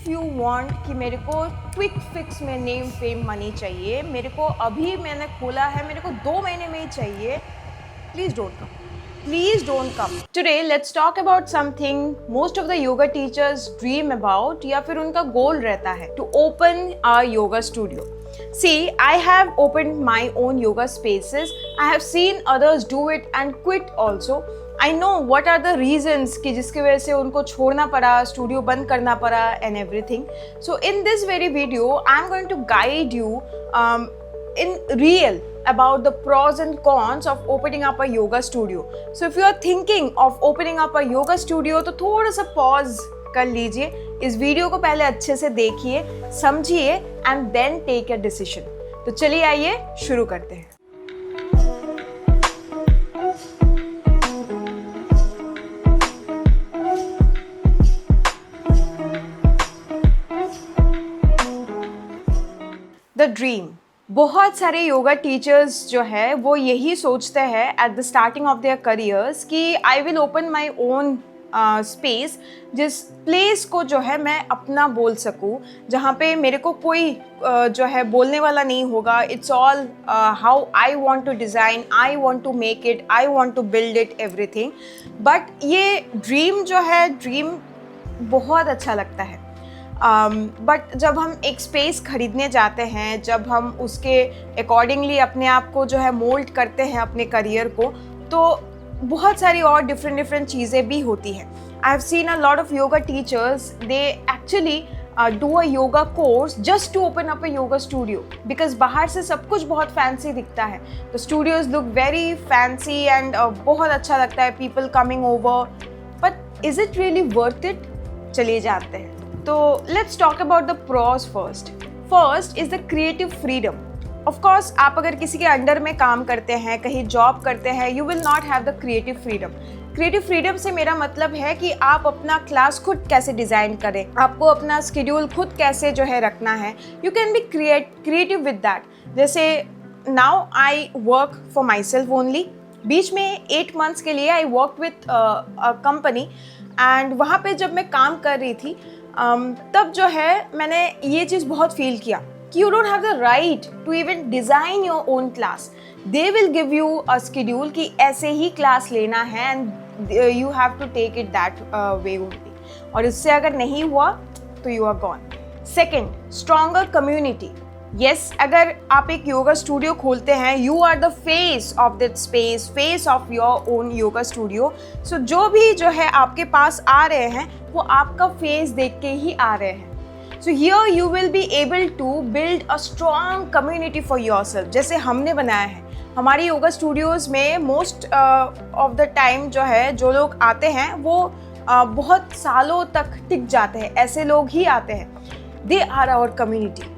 If you want कि मेरे को क्विक फिक्स में नेम फेम मनी चाहिए, मेरे को अभी मैंने खोला है, मेरे को 2 महीने में ही चाहिए, please don't come. Please don't come. Today let's talk about something most of the yoga teachers dream about या फिर उनका गोल रहता है, to open a yoga studio. See, I have opened my own yoga spaces. I have seen others do it and quit also. I know what are the reasons कि जिसकी वजह से उनको छोड़ना पड़ा, स्टूडियो बंद करना पड़ा and everything. So in this very video, I'm going to guide you in real about the pros and cons of opening up a yoga studio. So if you are thinking of opening up a yoga studio, तो थोड़ा सा pause कर लीजिए, इस video को पहले अच्छे से देखिए, समझिए and then take a decision. तो चलिए आइए शुरू करते हैं. The dream. बहुत सारे योगा टीचर्स जो है वो यही सोचते हैं at the starting of their careers कि I will open my own space, जिस प्लेस को जो है मैं अपना बोल सकूं, जहाँ पे मेरे को कोई जो है बोलने वाला नहीं होगा. It's all how I want to design, I want to make it, I want to build it everything. But ये ड्रीम जो है, ड्रीम बहुत अच्छा लगता है. बट जब हम एक स्पेस खरीदने जाते हैं, जब हम उसके अकॉर्डिंगली अपने आप को जो है मोल्ड करते हैं अपने करियर को, तो बहुत सारी और डिफरेंट चीज़ें भी होती हैं. I have seen a lot of yoga teachers, they actually do a yoga course just to open up a yoga studio, because बाहर से सब कुछ बहुत फैंसी दिखता है. तो studios look very fancy and बहुत अच्छा लगता है, people coming over. But is it really worth it? चलिए जानते हैं. तो let's talk about the pros first. First is the creative freedom. Of course आप अगर किसी के अंडर में काम करते हैं, कहीं जॉब करते हैं, you will not have the creative freedom. Creative freedom से मेरा मतलब है कि आप अपना क्लास खुद कैसे डिज़ाइन करें, आपको अपना स्केड्यूल खुद कैसे जो है रखना है. You can be creative with that. जैसे now I work for myself only. बीच में 8 months के लिए I work with a company, and वहाँ पे जब मैं काम कर रही थी तब जो है मैंने ये चीज़ बहुत फील किया कि you don't have the right to even design your own class. They will give you a schedule कि ऐसे ही क्लास लेना है and you have to take it that way only, और इससे अगर नहीं हुआ तो you are gone. Second, stronger community. Yes, अगर आप एक योगा स्टूडियो खोलते हैं, you are the face of that space, face of your own yoga studio. सो जो भी जो है आपके पास आ रहे हैं वो आपका फेस देख के ही आ रहे हैं. So here you will be able to build a strong community for yourself, जैसे हमने बनाया है. हमारी योगा स्टूडियोज़ में मोस्ट ऑफ द टाइम जो है जो लोग आते हैं वो बहुत सालों तक टिक जाते हैं. ऐसे लोग ही आते हैं. They are our community.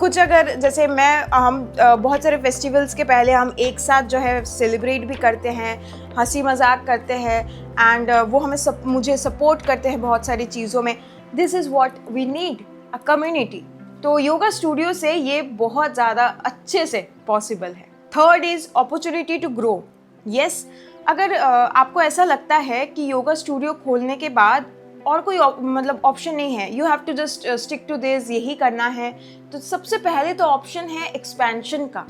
कुछ अगर जैसे हम बहुत सारे फेस्टिवल्स के पहले हम एक साथ जो है सेलिब्रेट भी करते हैं, हंसी मजाक करते हैं, एंड वो हमें मुझे सपोर्ट करते हैं बहुत सारी चीज़ों में. This is what we need, a community. तो योगा स्टूडियो से ये बहुत ज़्यादा अच्छे से पॉसिबल है. Third is opportunity to grow. Yes, अगर आपको ऐसा लगता है कि योगा स्टूडियो खोलने के बाद और कोई मतलब ऑप्शन नहीं है, you have to just stick to this, यही करना है, तो सबसे पहले तो ऑप्शन है एक्सपेंशन का.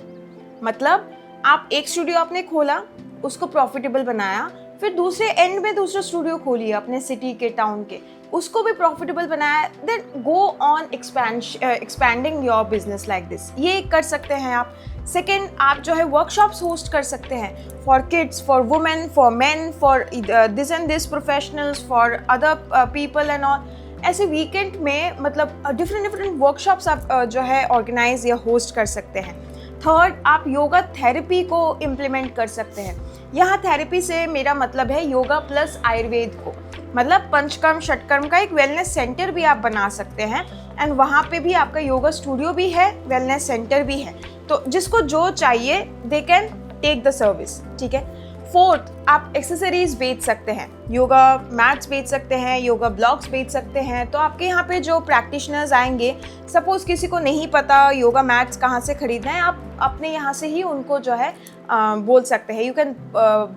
मतलब आप एक स्टूडियो आपने खोला, उसको प्रॉफिटेबल बनाया, फिर दूसरे एंड में दूसरा स्टूडियो खोलिए अपने सिटी के, टाउन के, उसको भी प्रॉफिटेबल बनाया, then go on expanding your business like this. ये कर सकते हैं आप. सेकेंड, आप जो है वर्कशॉप्स होस्ट कर सकते हैं for kids, for women, for main, for this and this professionals, for other people and all. ऐसे वीकेंड में मतलब डिफरेंट वर्कशॉप्स आप जो है ऑर्गेनाइज या होस्ट कर सकते हैं. थर्ड, आप योगा थेरेपी को इम्प्लीमेंट कर सकते हैं. यहाँ थेरेपी से मेरा मतलब है योगा प्लस आयुर्वेद को, मतलब पंचकर्म षटकर्म का एक वेलनेस सेंटर भी आप बना सकते हैं, एंड वहाँ पे भी आपका योगा स्टूडियो भी है, वेलनेस सेंटर भी है. तो जिसको जो चाहिए they can take the service. ठीक है. फोर्थ, आप एक्सेसरीज बेच सकते हैं, योगा मैट्स बेच सकते हैं, योगा ब्लॉक्स बेच सकते हैं. तो आपके यहाँ पे जो प्रैक्टिशनर्स आएंगे, सपोज किसी को नहीं पता योगा मैट्स कहाँ से खरीदना है, आप अपने यहाँ से ही उनको जो है बोल सकते हैं, यू कैन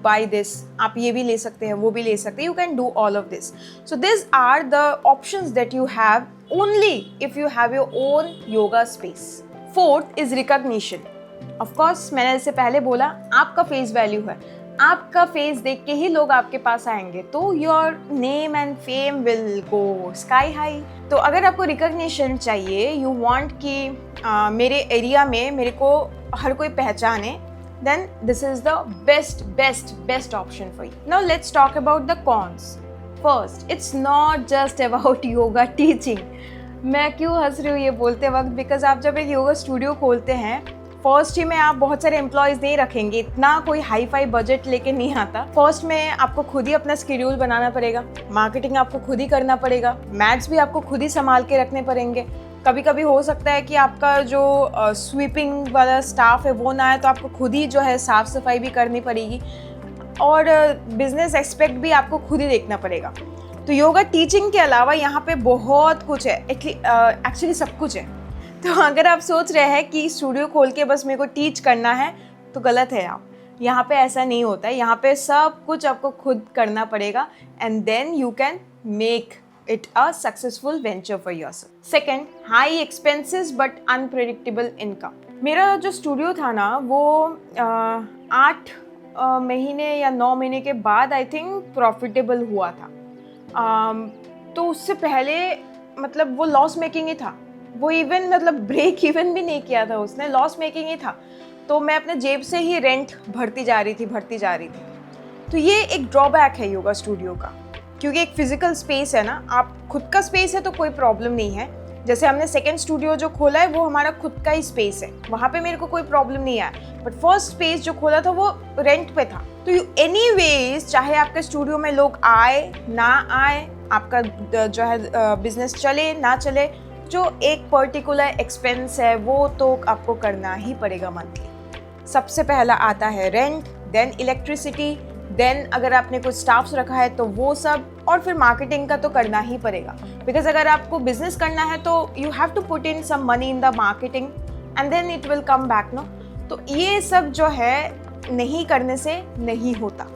बाय दिस, आप ये भी ले सकते हैं, वो भी ले सकते हैं, you can do all of this. So this are the options that you have only if you have your own yoga space. Fourth is recognition. Of course, मैंने इससे पहले बोला आपका फेस वैल्यू है, आपका फेस देख के ही लोग आपके पास आएंगे, तो your name and fame will go sky high. तो अगर आपको रिकग्निशन चाहिए, यू वांट कि मेरे एरिया में मेरे को हर कोई पहचाने, then this is the best option for you. Now let's talk about the cons. First, it's not just about yoga teaching. मैं क्यों हंस रही हूँ ये बोलते वक्त, बिकॉज आप जब एक योगा स्टूडियो खोलते हैं, फर्स्ट ही में आप बहुत सारे एम्प्लॉयज़ नहीं रखेंगे, इतना कोई हाई फाई बजट लेके नहीं आता. फर्स्ट में आपको खुद ही अपना शेड्यूल बनाना पड़ेगा, मार्केटिंग आपको खुद ही करना पड़ेगा, मैट्स भी आपको खुद ही संभाल के रखने पड़ेंगे. कभी कभी हो सकता है कि आपका जो स्वीपिंग वाला स्टाफ है वो ना आए, तो आपको खुद ही जो है साफ़ सफाई भी करनी पड़ेगी, और बिजनेस एस्पेक्ट भी आपको खुद ही देखना पड़ेगा. तो योगा टीचिंग के अलावा यहाँ पे बहुत कुछ है, एक्चुअली सब कुछ है. तो अगर आप सोच रहे हैं कि स्टूडियो खोल के बस मेरे को टीच करना है, तो गलत है आप. यहाँ पे ऐसा नहीं होता है, यहाँ पे सब कुछ आपको खुद करना पड़ेगा, and then you can make it a successful venture for yourself. Second, high expenses but unpredictable income. मेरा जो स्टूडियो था ना, वो 8 महीने या 9 महीने के बाद आई थिंक प्रॉफिटेबल हुआ था. तो उससे पहले मतलब वो लॉस मेकिंग ही था, वो इवन मतलब ब्रेक इवन भी नहीं किया था उसने, लॉस मेकिंग ही था. तो मैं अपने जेब से ही रेंट भरती जा रही थी. तो ये एक ड्रॉबैक है योगा स्टूडियो का, क्योंकि एक फिजिकल स्पेस है ना, आप खुद का स्पेस है तो कोई प्रॉब्लम नहीं है. जैसे हमने सेकंड स्टूडियो जो खोला है वो हमारा खुद का ही स्पेस है, वहाँ पे मेरे को कोई प्रॉब्लम नहीं आया. बट फर्स्ट स्पेस जो खोला था वो रेंट पे था. तो एनीवेज, चाहे आपके स्टूडियो में लोग आए ना आए, आपका जो है बिजनेस चले ना चले, जो एक पर्टिकुलर एक्सपेंस है वो तो आपको करना ही पड़ेगा मंथली. सबसे पहला आता है रेंट, देन इलेक्ट्रिसिटी, देन अगर आपने कुछ स्टाफ्स रखा है तो वो सब, और फिर मार्केटिंग का तो करना ही पड़ेगा. बिकॉज अगर आपको बिजनेस करना है तो you have to put in some money in the marketing and then it will come back. No, तो ये सब जो है नहीं करने से नहीं होता.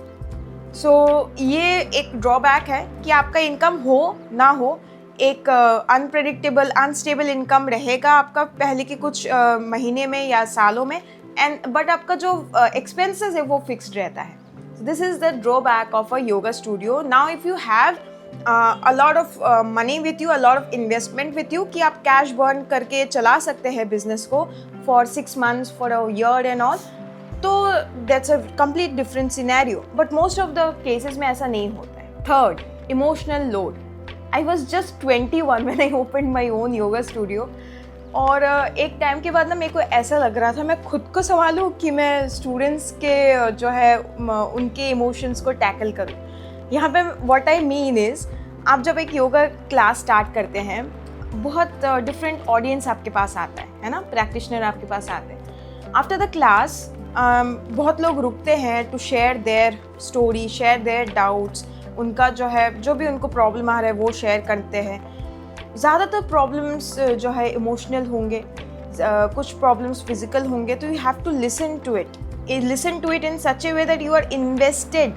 सो ये एक ड्रॉबैक है कि आपका इनकम हो ना हो, एक अनप्रेडिक्टेबल अनस्टेबल इनकम रहेगा आपका पहले के कुछ महीने में या सालों में, एंड बट आपका जो एक्सपेंसेस है वो फिक्स्ड रहता है. This is the drawback of a yoga studio. Now if you have a lot of money with you, a lot of investment with you, कि आप कैश बर्न करके चला सकते हैं बिजनेस को for 6 months, for a year and all, तो that's a complete different scenario. But most of the cases में ऐसा नहीं होता है. Third, emotional load. I was just 21 when I opened my own yoga studio. और एक time के बाद ना मेरे को ऐसा लग रहा था मैं खुद को संभालूं कि मैं स्टूडेंट्स के जो है उनके इमोशंस को टैकल करूं. यहाँ पे व्हाट आई मीन इज़, आप जब एक योगा क्लास स्टार्ट करते हैं, बहुत डिफरेंट ऑडियंस आपके पास आता है ना, प्रैक्टिशनर आपके पास आते हैं. आफ्टर द क्लास बहुत लोग रुकते हैं to share their story, share their doubts, उनका जो है जो भी उनको प्रॉब्लम आ रहा है वो शेयर करते हैं. ज़्यादातर प्रॉब्लम्स जो है इमोशनल होंगे, कुछ प्रॉब्लम्स फिजिकल होंगे. तो you have to listen to it in such a way that you are invested.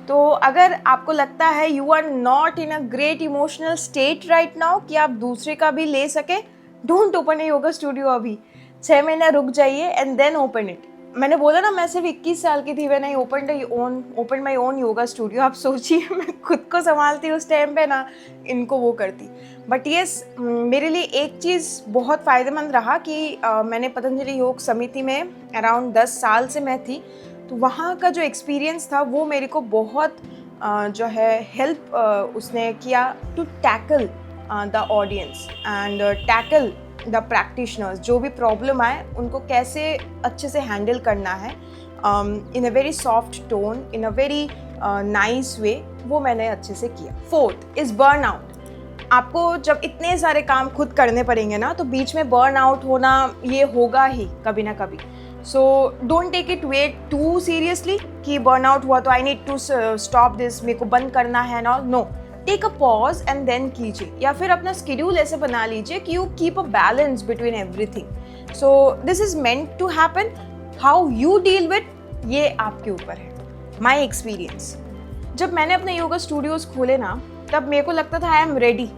तो अगर आपको लगता है you are not in a great emotional state right now कि आप दूसरे का भी ले सके, don't open a yoga studio. अभी 6 महीना रुक जाइए एंड देन ओपन इट. मैंने बोला ना, मैं सिर्फ 21 साल की थी when I open my own yoga studio. आप सोचिए मैं खुद को संभालती उस टाइम पे ना इनको वो करती. बट येस, मेरे लिए एक चीज़ बहुत फ़ायदेमंद रहा कि मैंने पतंजलि योग समिति में अराउंड 10 साल से मैं थी. तो वहाँ का जो एक्सपीरियंस था वो मेरे को बहुत जो है हेल्प उसने किया to tackle the audience and tackle the practitioners. जो भी प्रॉब्लम आए उनको कैसे अच्छे से हैंडल करना है in a very soft tone, in a very nice way, वो मैंने अच्छे से किया. Fourth is burn out. आपको जब इतने सारे काम खुद करने पड़ेंगे ना, तो बीच में बर्न आउट होना ये होगा ही कभी ना कभी. So don't take it way too seriously कि बर्न आउट हुआ तो I need to stop this, मेरे को बंद करना है ना. No, take a pause and then कीजिए, या फिर अपना स्केड्यूल ऐसे बना लीजिए कि you keep a balance between everything. So this is meant to happen. How you deal with ये आपके ऊपर है. माई एक्सपीरियंस, जब मैंने अपने योगा स्टूडियोज़ खोले ना, तब मेरे को लगता था I am ready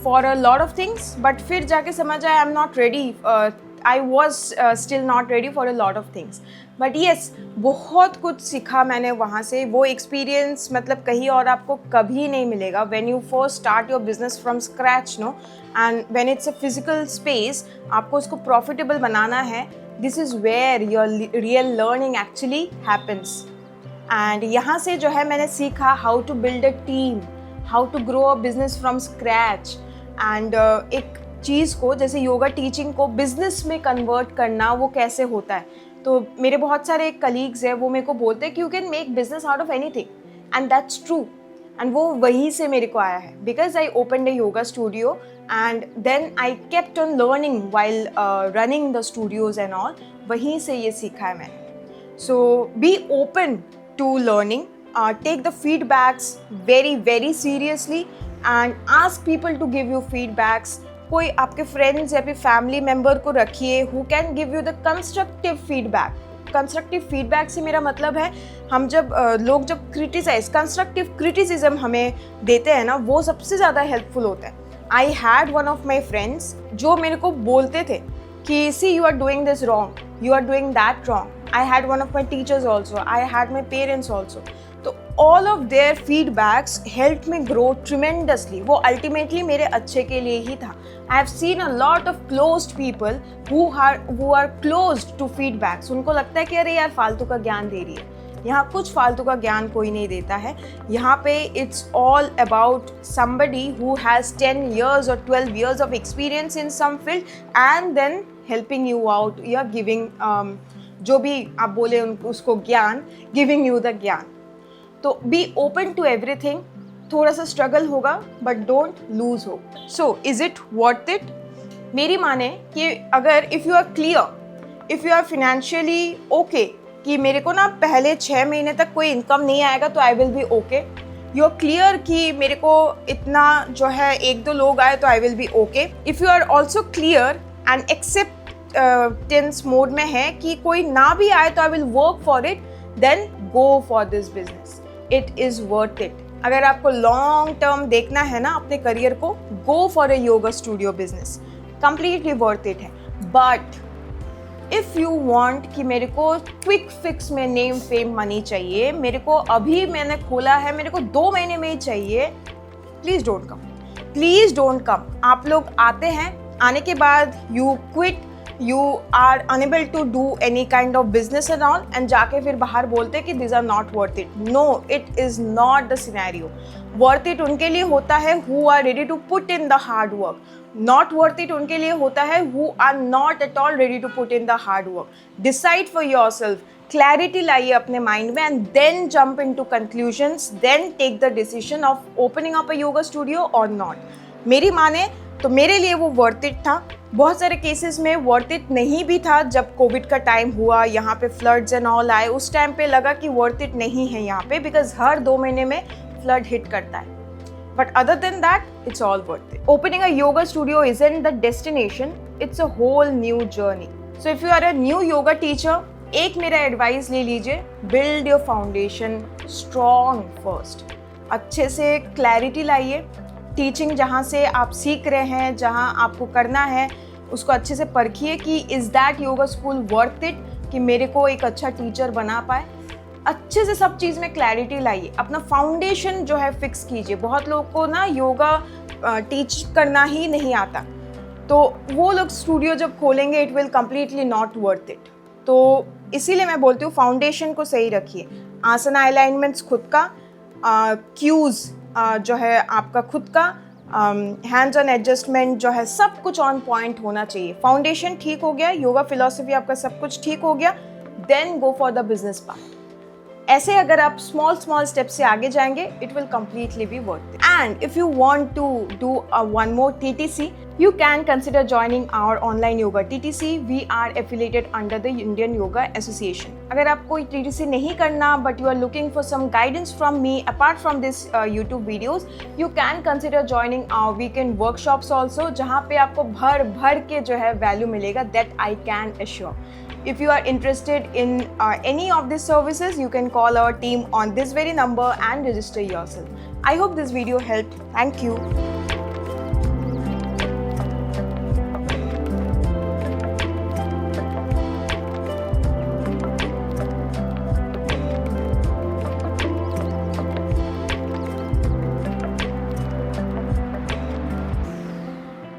for a lot of things, but फिर जाके समझ आया I am not ready, I was still not ready for a lot of things. But yes, बहुत कुछ सीखा मैंने वहाँ से. वो एक्सपीरियंस मतलब कहीं और आपको कभी नहीं मिलेगा. When you first start your business from scratch, no, and when it's a physical space, आपको उसको प्रॉफिटेबल बनाना है. This is where your real learning actually happens. And यहाँ से जो है मैंने सीखा how to build a team, how to grow a business from scratch. And एक चीज़ को, जैसे योगा टीचिंग को बिजनेस में कन्वर्ट करना, वो कैसे होता है. तो मेरे बहुत सारे कलीग्स हैं, वो मेरे को बोलते हैं कि you can make business out of anything, and that's true. And वो वहीं से मेरे को आया है, because I opened a yoga studio and then I kept on learning while running the studios and all. वहीं से ये सीखा है मैंने. So be open to learning, take the feedbacks very very seriously and ask people to give you feedbacks. कोई आपके friends या फिर फैमिली मेम्बर को रखिए who can give you the constructive feedback. Constructive feedback से मेरा मतलब है, हम जब लोग जब क्रिटिसाइज, कंस्ट्रक्टिव क्रिटिसिज्म हमें देते हैं ना, वो सबसे ज़्यादा हेल्पफुल होता है. I had one of my friends जो मेरे को बोलते थे कि see you are doing this wrong, you are doing that wrong. I had one of my teachers also, I had my parents also. तो all of their feedbacks helped me grow tremendously. वो ultimately मेरे अच्छे के लिए ही था. I have seen a lot of closed people who are closed to feedbacks. उनको लगता है कि अरे यार फालतू का ज्ञान दे रही है. यहाँ कुछ फालतू का ज्ञान कोई नहीं देता है. यहाँ पे it's all about somebody who has 10 years or 12 years of experience in some field and then helping you out, या giving जो भी आप बोले उसको ज्ञान, गिविंग यू द ज्ञान. तो बी ओपन टू एवरीथिंग. थोड़ा सा स्ट्रगल होगा but don't lose hope. So is it worth it? मेरी माने कि अगर if you are clear, if you are financially okay, कि मेरे को ना पहले 6 महीने तक कोई इनकम नहीं आएगा तो I will be okay. You are clear कि मेरे को इतना जो है 1-2 लोग आए तो I will be okay. If you are also clear and except tense mode में है कि कोई ना भी आए तो I will work for it, then go for this business. It is worth it. अगर आपको लॉन्ग टर्म देखना है ना अपने करियर को, go for a yoga studio business. Completely worth it है. बट इफ़ यू वांट कि मेरे को क्विक फिक्स में नेम फेम मनी चाहिए, मेरे को अभी मैंने खोला है, मेरे को 2 महीने में ही चाहिए, please don't come. Please don't come. आप लोग आते हैं, आने के बाद you quit, you are unable to do any kind of business and all, and जाके फिर बाहर बोलते कि these are not worth it. No, it is not the scenario. Worth it उनके लिए होता है who are ready to put in the hard work. Not worth it उनके लिए होता है who are not at all ready to put in the hard work. Decide for yourself. Clarity लाइए अपने mind में and then jump into conclusions. Then take the decision of opening up a yoga studio or not. मेरी माने तो मेरे लिए वो worth it था. बहुत सारे केसेस में वर्थ इट नहीं भी था. जब कोविड का टाइम हुआ, यहाँ पे फ्लड्स एंड ऑल आए, उस टाइम पे लगा कि वर्थ इट नहीं है यहाँ पे, बिकॉज हर 2 महीने में फ्लड हिट करता है. But other than that, it's all worth it. Opening a yoga studio isn't the destination, it's a whole new journey. So if you are a new yoga teacher, एक मेरा advice ले लीजिए, build your foundation strong first. अच्छे से clarity लाइए. Teaching जहाँ से आप सीख रहे हैं, जहाँ आपको करना है, उसको अच्छे से परखिए कि is that yoga school worth it, कि मेरे को एक अच्छा टीचर बना पाए. अच्छे से सब चीज़ में क्लैरिटी लाइए. अपना फाउंडेशन जो है फिक्स कीजिए. बहुत लोगों को ना योगा टीच करना ही नहीं आता, तो वो लोग स्टूडियो जब खोलेंगे it will completely not worth it. तो इसीलिए मैं बोलती हूँ फाउंडेशन को सही रखिए. आसना अलाइनमेंट्स खुद का, क्यूज़ जो है आपका खुद का, हैंड्स ऑन एडजस्टमेंट जो है, सब कुछ ऑन पॉइंट होना चाहिए. फाउंडेशन ठीक हो गया, योगा फिलॉसफी आपका सब कुछ ठीक हो गया, then go for the business part. ऐसे अगर आप स्मॉल स्टेप से आगे जाएंगे, it will completely be worth it. And if you want to do one more TTC, you can consider joining our online yoga TTC. We are affiliated under the Indian Yoga Association. अगर आप कोई TTC नहीं करना but you are looking for some guidance from me apart from this YouTube videos, you can consider joining our weekend workshops also, जहाँ पे आपको भर के जो है value मिलेगा, that I can assure. If you are interested in any of these services, you can call our team on this very number and register yourself. I hope this video helped. Thank you.